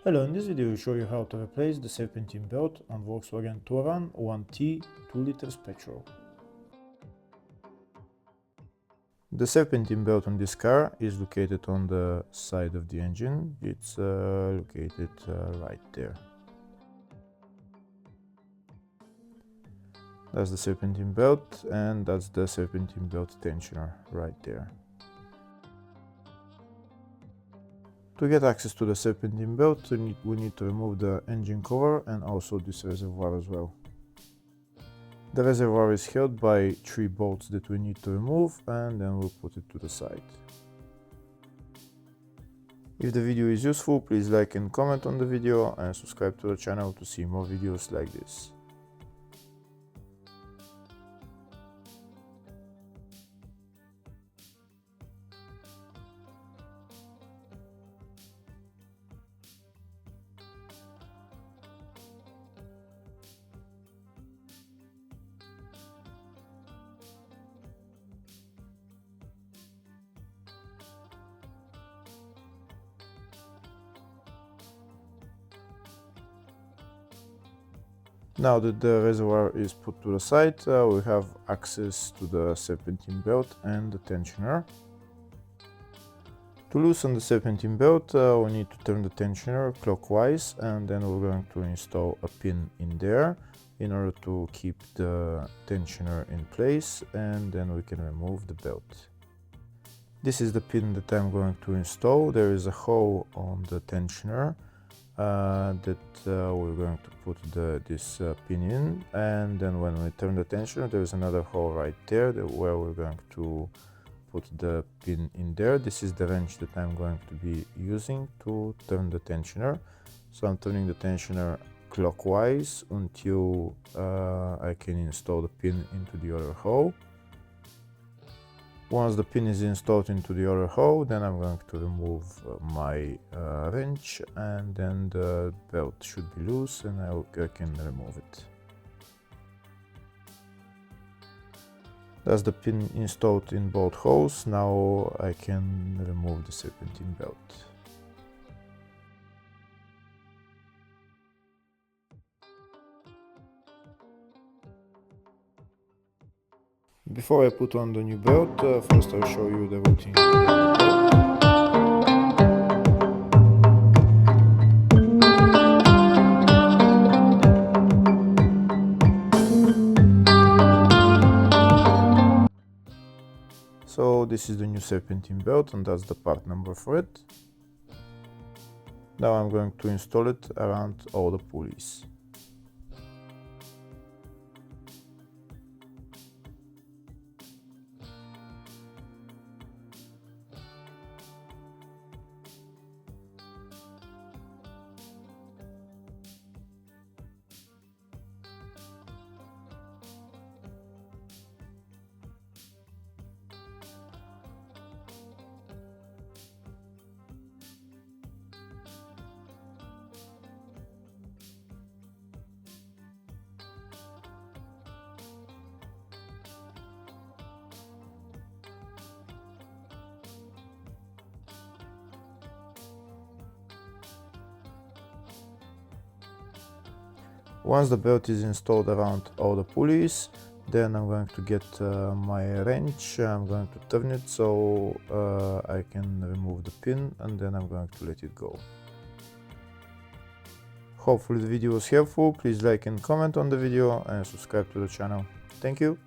Hello, in this video we show you how to replace the serpentine belt on Volkswagen Touran 1T 2 liters petrol. The serpentine belt on this car is located on the side of the engine. It's located right there. That's the serpentine belt, and that's the serpentine belt tensioner right there. To get access to the serpentine belt, we need to remove the engine cover and also this reservoir as well. The reservoir is held by 3 bolts that we need to remove, and then we'll put it to the side. If the video is useful, please like and comment on the video and subscribe to the channel to see more videos like this. Now that the reservoir is put to the side, we have access to the serpentine belt and the tensioner. To loosen the serpentine belt, we need to turn the tensioner clockwise, and then we're going to install a pin in there in order to keep the tensioner in place, and then we can remove the belt. This is the pin that I'm going to install. There is a hole on the tensioner that we're going to put this pin in, and then when we turn the tensioner, there is another hole right there where we're going to put the pin in there. This is the wrench that I'm going to be using to turn the tensioner. So I'm turning the tensioner clockwise until I can install the pin into the other hole. Once the pin is installed into the other hole, then I'm going to remove my wrench, and then the belt should be loose and I can remove it. That's the pin installed in both holes. Now I can remove the serpentine belt. Before I put on the new belt, first I'll show you the routine. So this is the new serpentine belt, and that's the part number for it. Now I'm going to install it around all the pulleys. Once the belt is installed around all the pulleys, then I'm going to get my wrench. I'm going to turn it so I can remove the pin, and then I'm going to let it go. Hopefully the video was helpful. Please like and comment on the video and subscribe to the channel. Thank you.